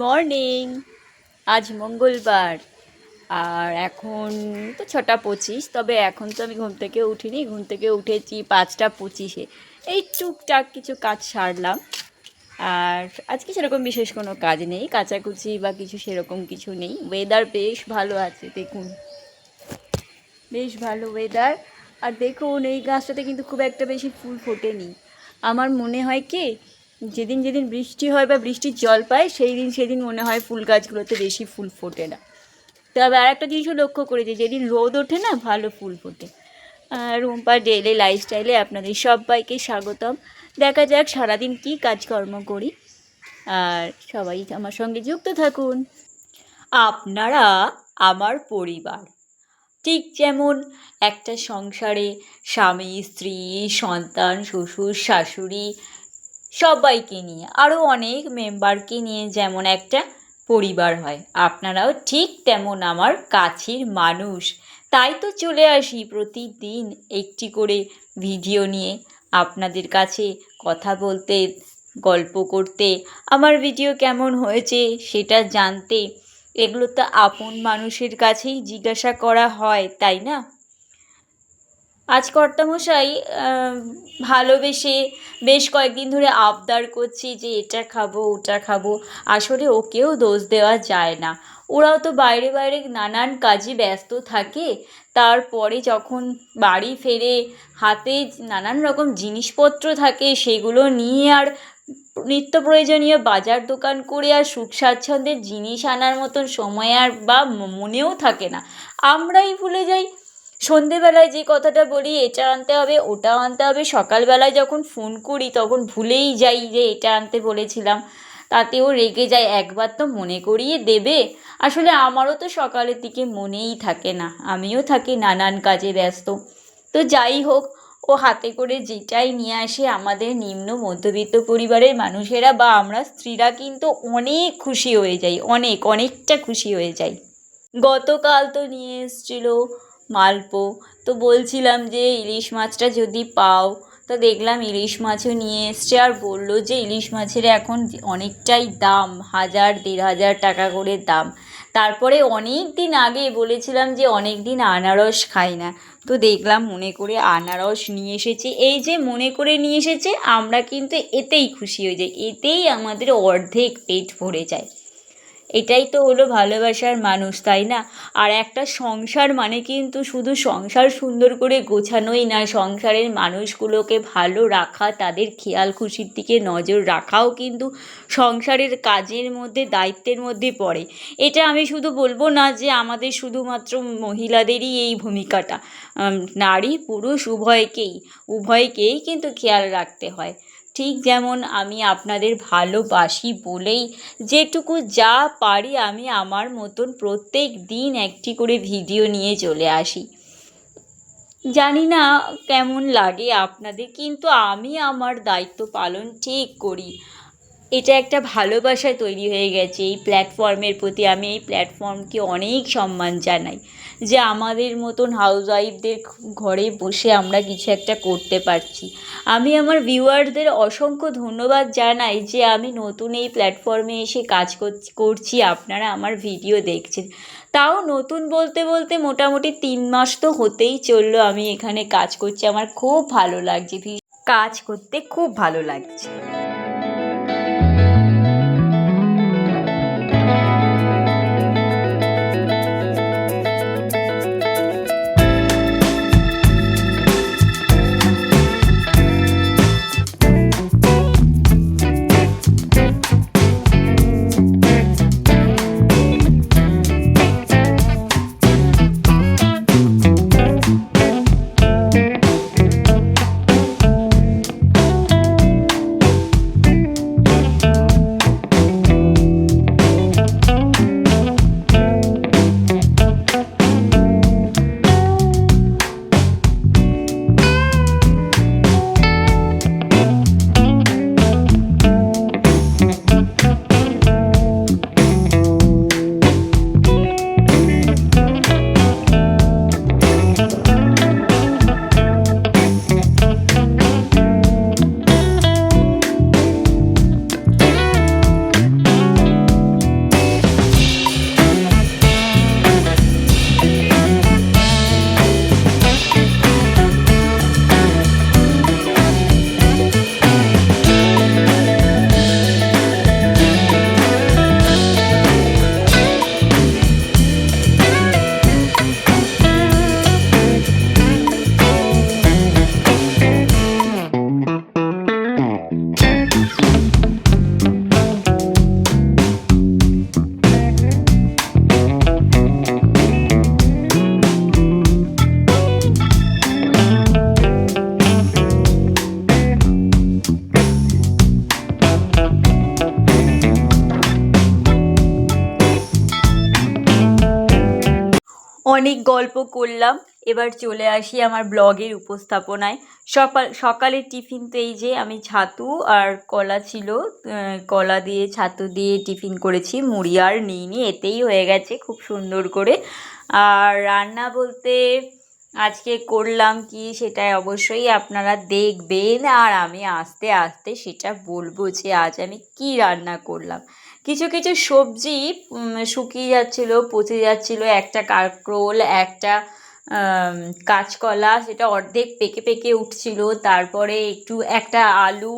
Morning. আজ মঙ্গলবার আর এখন তো 6:25, তবে এখন তো আমি ঘুম থেকে উঠিনি। ঘুম থেকে উঠেছি 5:25-এ। এই টুকটাক কিছু কাজ সারলাম। আর আজকে সেরকম বিশেষ কোনো কাজ নেই, কাচাকুচি বা কিছু সেরকম কিছু নেই। ওয়েদার বেশ ভালো আছে, দেখুন বেশ ভালো ওয়েদার। আর দেখুন এই গাছটাতে কিন্তু খুব একটা বেশি ফুল ফোটেনি। আমার মনে হয় কি, যেদিন যেদিন বৃষ্টি হয় বা বৃষ্টির জল পায় সেদিন মনে হয় ফুল গাছগুলোতে বেশি ফুল ফোটে না। তবে আর একটা জিনিসও লক্ষ্য করেছি, যেদিন রোদ ওঠে না ভালো ফুল ফোটে। রুম্পা ডেইলি লাইফস্টাইলে আপনাদের সবাইকে স্বাগতম। দেখা যাক সারাদিন কী কাজকর্ম করি, আর সবাই আমার সঙ্গে যুক্ত থাকুন। আপনারা আমার পরিবার, ঠিক যেমন একটা সংসারে স্বামী, স্ত্রী, সন্তান, শ্বশুর, শাশুড়ি সবাইকে নিয়ে, আরও অনেক মেম্বারকে নিয়ে যেমন একটা পরিবার হয়, আপনারাও ঠিক তেমন আমার কাছের মানুষ। তাই তো চলে আসি প্রতিদিন একটি করে ভিডিও নিয়ে আপনাদের কাছে কথা বলতে, গল্প করতে, আমার ভিডিও কেমন হয়েছে সেটা জানতে। এগুলো তো আপন মানুষের কাছেই জিজ্ঞাসা করা হয়, তাই না? আজ কর্তামশাই ভালোবেসে বেশ কয়েকদিন ধরে আবদার করছি যে এটা খাবো ওটা খাবো। আসলে ওকেও দোষ দেওয়া যায় না, ওরাও তো বাইরে বাইরে নানান কাজে ব্যস্ত থাকে। তারপরে যখন বাড়ি ফেরে হাতে নানান রকম জিনিসপত্র থাকে, সেগুলো নিয়ে আর নিত্য প্রয়োজনীয় বাজার দোকান করে আর সুখ স্বাচ্ছন্দ্যের জিনিস আনার মতন সময় আর বা মনেও থাকে না। আমরাই ভুলে যাই। সন্ধেবেলায় যে কথাটা বলি এটা আনতে হবে ওটা আনতে হবে, সকালবেলায় যখন ফোন করি তখন ভুলেই যাই যে এটা আনতে বলেছিলাম। তাতেও রেগে যায়, একবার তো মনে করিয়ে দেবে। আসলে আমারও তো সকালের দিকে মনেই থাকে না, আমিও থাকি নানান কাজে ব্যস্ত। তো যাই হোক, ও হাতে করে যেটাই নিয়ে আসে, আমাদের নিম্ন মধ্যবিত্ত পরিবারের মানুষেরা বা আমরা স্ত্রীরা কিন্তু অনেক খুশি হয়ে যাই, অনেকটা খুশি হয়ে যাই। গতকাল তো নিয়ে এসেছিল মালপো। তো বলছিলাম যে ইলিশ মাছটা যদি পাও, তো দেখলাম ইলিশ মাছও নিয়ে এসছে। আর বললো যে ইলিশ মাছের এখন অনেকটাই দাম, 1,000-1,500 টাকা করে দাম। তারপরে অনেক দিন আগে বলেছিলাম যে অনেক দিন আনারস খাই না, তো দেখলাম মনে করে আনারস নিয়ে এসেছে। এই যে মনে করে নিয়ে এসেছে, আমরা কিন্তু এতেই খুশি হয়ে যাই, এতেই আমাদের অর্ধেক পেট ভরে যায়। এটাই তো হলো ভালোবাসার মানুষ, তাই না? আর একটা সংসার মানে কিন্তু শুধু সংসার সুন্দর করে গোছানোই না, সংসারের মানুষগুলোকে ভালো রাখা, তাদের খেয়াল খুশির দিকে নজর রাখাও কিন্তু সংসারের কাজের মধ্যে, দায়িত্বের মধ্যে পড়ে। এটা আমি শুধু বলবো না যে আমাদের শুধুমাত্র মহিলাদেরই এই ভূমিকাটা, নারী পুরুষ উভয়কেই কিন্তু খেয়াল রাখতে হয়। ঠিক যেমন আমি আপনাদের ভালোবাসি বলেই যেটুকু যা পারি আমি আমার মতন প্রত্যেক দিন একটি করে ভিডিও নিয়ে চলে আসি। জানি না কেমন লাগে আপনাদের, কিন্তু আমি আমার দায়িত্ব পালন ঠিক করি। এটা একটা ভালোবাসা তৈরি হয়ে গেছে এই প্ল্যাটফর্মের প্রতি। আমি এই প্ল্যাটফর্মকে অনেক সম্মান জানাই যে আমাদের মতন হাউসওয়াইফদের ঘরে বসে আমরা কিছু একটা করতে পারছি। আমি আমার ভিউয়ারদের অসংখ্য ধন্যবাদ জানাই যে আমি নতুন এই প্ল্যাটফর্মে এসে কাজ করছি, আপনারা আমার ভিডিও দেখছেন। তাও নতুন বলতে বলতে মোটামুটি 3 মাস তো হতেই চললো আমি এখানে কাজ করছি। আমার খুব ভালো লাগছে, কাজ করতে খুব ভালো লাগছে। অনেক গল্প করলাম, এবার চলে আসি আমার ব্লগের উপস্থাপনায়। সকালের টিফিন তো এই যে আমি ছাতু আর কলা ছিল, কলা দিয়ে ছাতু দিয়ে টিফিন করেছি, মুড়ি আর নিইনি, এতেই হয়ে গেছে খুব সুন্দর করে। আর রান্না বলতে আজকে করলাম কি সেটা অবশ্যই আপনারা দেখবেন, আর আমি আস্তে আস্তে সেটা বলবো যে আজ আমি কি রান্না করলাম। কিছু কিছু সবজি শুকিয়ে যাচ্ছিলো, পচে যাচ্ছিলো, একটা কাঁকরোল, একটা কাঁচকলা সেটা অর্ধেক পেকে পেকে উঠছিল, তারপরে একটা আলু,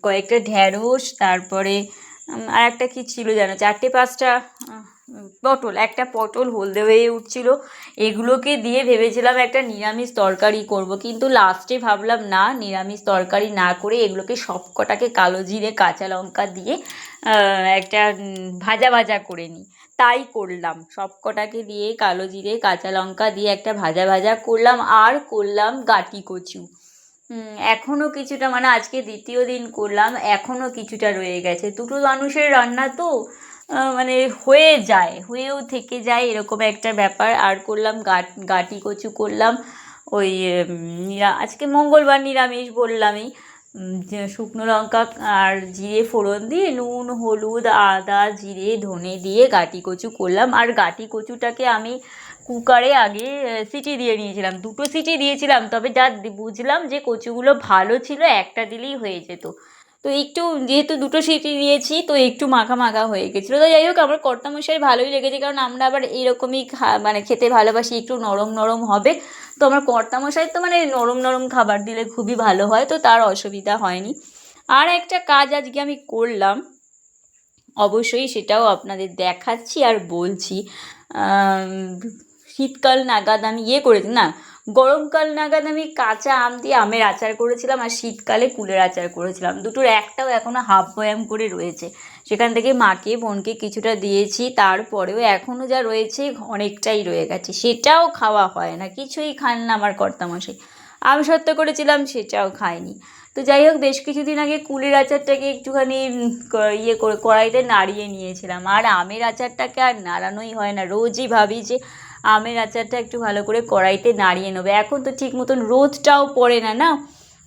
কয়েকটা ঢ্যাঁড়স, তারপরে আর একটা কী ছিল যেন, 4-5টা পটল, একটা পটল হলদে হয়ে উঠছিল। এগুলোকে দিয়ে ভেবেছিলাম একটা নিরামিষ তরকারি করব, কিন্তু লাস্টে ভাবলাম না, নিরামিষ তরকারি না করে এগুলোকে সব কটাকে কালো জিরে কাঁচা লঙ্কা দিয়ে একটা ভাজা ভাজা করে নিই। তাই করলাম, সব কটাকে দিয়ে কালো জিরে কাঁচা লঙ্কা দিয়ে একটা ভাজা ভাজা করলাম, আর করলাম গাঁটি কচু। এখনও কিছুটা, মানে আজকে দ্বিতীয় দিন করলাম, এখনও কিছুটা রয়ে গেছে। দুটো মানুষের রান্না তো মানে হয়েও থেকে যায়, এরকম একটা ব্যাপার। আর করলাম গাঁটি কচু করলাম, ওই আজকে মঙ্গলবার নিরামিষ বললামই। শুকনো লঙ্কা আর জিরে ফোড়ন দিয়ে নুন হলুদ আদা জিরে ধনে দিয়ে গাঁটি কচু করলাম। আর গাঁটি কচুটাকে আমি কুকারে আগে সিটি দিয়ে নিয়েছিলাম, 2টো সিটি দিয়েছিলাম, তবে যা বুঝলাম যে কচুগুলো ভালো ছিল, একটা দিলেই হয়ে যেত। তো একটু যেহেতু 2টো সিটি দিয়েছি, তো একটু মাখা মাখা হয়ে গেছিলো। তো যাই হোক, আমার কর্তামশাই ভালোই লেগেছে, কারণ আমরা আবার এরকমই মানে খেতে ভালোবাসি, একটু নরম নরম হবে। তো আমার কর্তামশাই তো মানে নরম নরম খাবার দিলে খুবই ভালো হয়, তো তার অসুবিধা হয়নি। আর একটা কাজ আজকে আমি করলাম, অবশ্যই সেটাও আপনাদের দেখাচ্ছি আর বলছি। শীতকাল নাগাদ আমি করেছি না, গরমকাল নাগাদ আমি কাঁচা আম দিয়ে আমের আচার করেছিলাম, আর শীতকালে কুলের আচার করেছিলাম। দুটোর একটাও এখনও হাফ বয়াম করে রয়েছে, সেখান থেকে মাকে বোনকে কিছুটা দিয়েছি, তারপরেও এখনও যা রয়েছে অনেকটাই রয়ে গেছে, সেটাও খাওয়া হয় না, কিছুই খান না আমার কর্তামশাই। আমি সত্য করেছিলাম, সেটাও খায়নি। তো যাই হোক, বেশ কিছুদিন আগে কুলের আচারটাকে একটুখানি করে কড়াইতে নাড়িয়ে নিয়েছিলাম, আর আমের আচারটাকে আর নাড়ানোই হয় না। রোজই ভাবি যে আমের আচারটা একটু ভালো করে কড়াইতে নাড়িয়ে নেবে, এখন তো ঠিক মতন রোদটাও পড়ে না, না,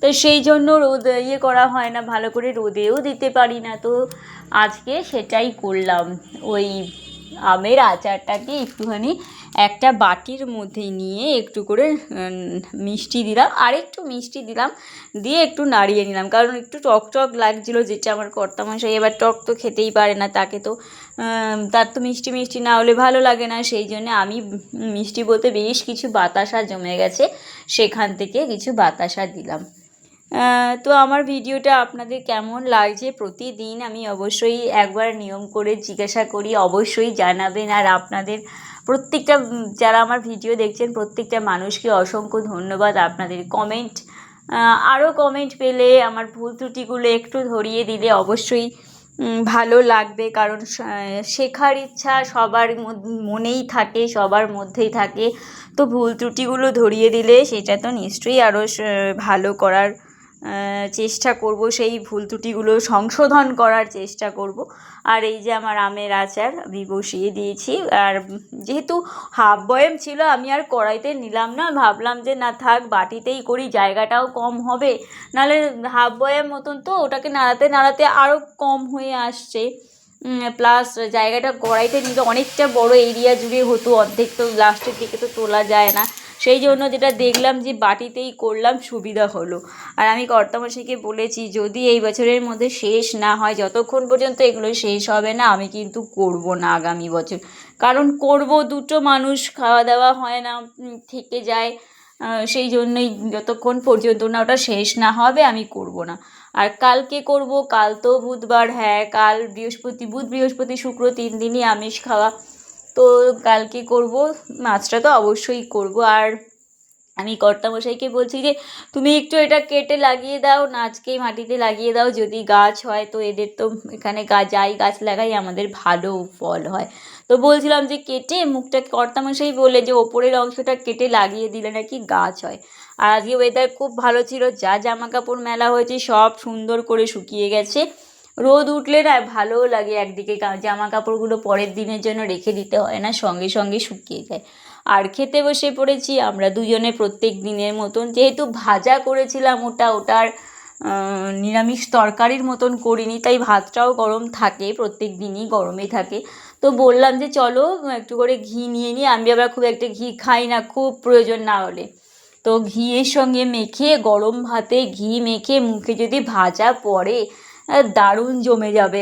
তো সেই জন্য রোদ করা হয় না, ভালো করে রোদেও দিতে পারি না। তো আজকে সেটাই করলাম, ওই আমের আচারটাকে একটুখানি একটা বাটির মধ্যে নিয়ে একটু করে মিষ্টি দিলাম, আর একটু মিষ্টি দিলাম, দিয়ে একটু নাড়িয়ে নিলাম, কারণ একটু টক টক লাগছিলো, যেটা আমার কর্তামশাই এবার টক তো খেতেই পারে না, তাকে তো তার তো মিষ্টি মিষ্টি না হলে ভালো লাগে না, সেই জন্য আমি মিষ্টি বলতে বেশ কিছু বাতাসা জমে গেছে, সেখান থেকে কিছু বাতাসা দিলাম। তো আমার ভিডিওটা আপনাদের কেমন লাগছে প্রতিদিন আমি অবশ্যই একবার নিয়ম করে জিজ্ঞাসা করি, অবশ্যই জানাবেন। আর আপনাদের প্রত্যেকটা যারা আমার ভিডিও দেখছেন প্রত্যেকটা মানুষকে অসংখ্য ধন্যবাদ, আপনাদের কমেন্ট, আরও কমেন্ট পেলে আমার ভুল ত্রুটিগুলো একটু ধরিয়ে দিলে অবশ্যই ভালো লাগবে, কারণ শেখার ইচ্ছা সবার মনেই থাকে, সবার মধ্যেই থাকে। তো ভুল ত্রুটিগুলো ধরিয়ে দিলে সেটা তো নিশ্চয়ই আরও ভালো করার চেষ্টা করব, সেই ভুল ত্রুটিগুলো সংশোধন করার চেষ্টা করব। আর এই যে আমার আমের আচার আমি বসিয়ে দিয়েছি, আর যেহেতু হাফ বয়েম ছিল আমি আর কড়াইতে নিলাম না, ভাবলাম যে না থাক বাটিতেই করি, জায়গাটাও কম হবে, নাহলে হাফ বয়েম মতন তো ওটাকে নাড়াতে নাড়াতে আরও কম হয়ে আসছে, প্লাস জায়গাটা কড়াইতে নিলে অনেকটা বড় এরিয়া জুড়ে হতো, অর্ধেক তো লাস্টের দিকে তো তোলা যায় না, সেই জন্য যেটা দেখলাম যে বাটিতেই করলাম সুবিধা হলো। আর আমি কর্তামশাইকে বলেছি যদি এই বছরের মধ্যে শেষ না হয়, যতক্ষণ পর্যন্ত এগুলো শেষ হবে না আমি কিন্তু করব না আগামী বছর, কারণ করব 2টো মানুষ খাওয়া দাওয়া হয় না, থেকে যায়, সেই জন্যই যতক্ষণ পর্যন্ত না ওটা শেষ না হবে আমি করব না। আর কালকে করব, কাল তো বুধবার, হ্যাঁ কাল বুধ বৃহস্পতি শুক্র 3 দিনই আমিষ খাওয়া, তো কালকে করব, মাছটা তো অবশ্যই করব। আর আমি কর্তামশাইকে বলছি যে তুমি একটু এটা কেটে লাগিয়ে দাও না, আজকেই মাটিতে লাগিয়ে দাও, যদি গাছ হয় তো এদের তো এখানে যাই গাছ লাগাই আমাদের ভালো ফল হয়। তো বলছিলাম যে কেটে মুখটা, কর্তামশাই বলে যে ওপরের অংশটা কেটে লাগিয়ে দিলে নাকি গাছ হয়। আর আজকে ওয়েদার খুব ভালো ছিল, যা জামা কাপড় মেলা হয়েছে সব সুন্দর করে শুকিয়ে গেছে, রোদ উঠলে না ভালোও লাগে একদিকে, জামা কাপড়গুলো পরের দিনের জন্য রেখে দিতে হয় না, সঙ্গে সঙ্গে শুকিয়ে যায়। আর খেতে বসে পড়েছি আমরা দুজনে প্রত্যেক দিনের মতন, যেহেতু ভাজা করেছিলাম ওটার নিরামিষ তরকারির মতন করিনি, তাই ভাতটাও গরম থাকে, প্রত্যেক দিনই গরমই থাকে। তো বললাম যে চলো একটু করে ঘি নিয়ে নিই, আমি আবার খুব একটা ঘি খাই না, খুব প্রয়োজন না হলে। তো ঘিয়ের সঙ্গে মেখে, গরম ভাতে ঘি মেখে মুখে যদি ভাজা পড়ে, দারুণ জমে যাবে।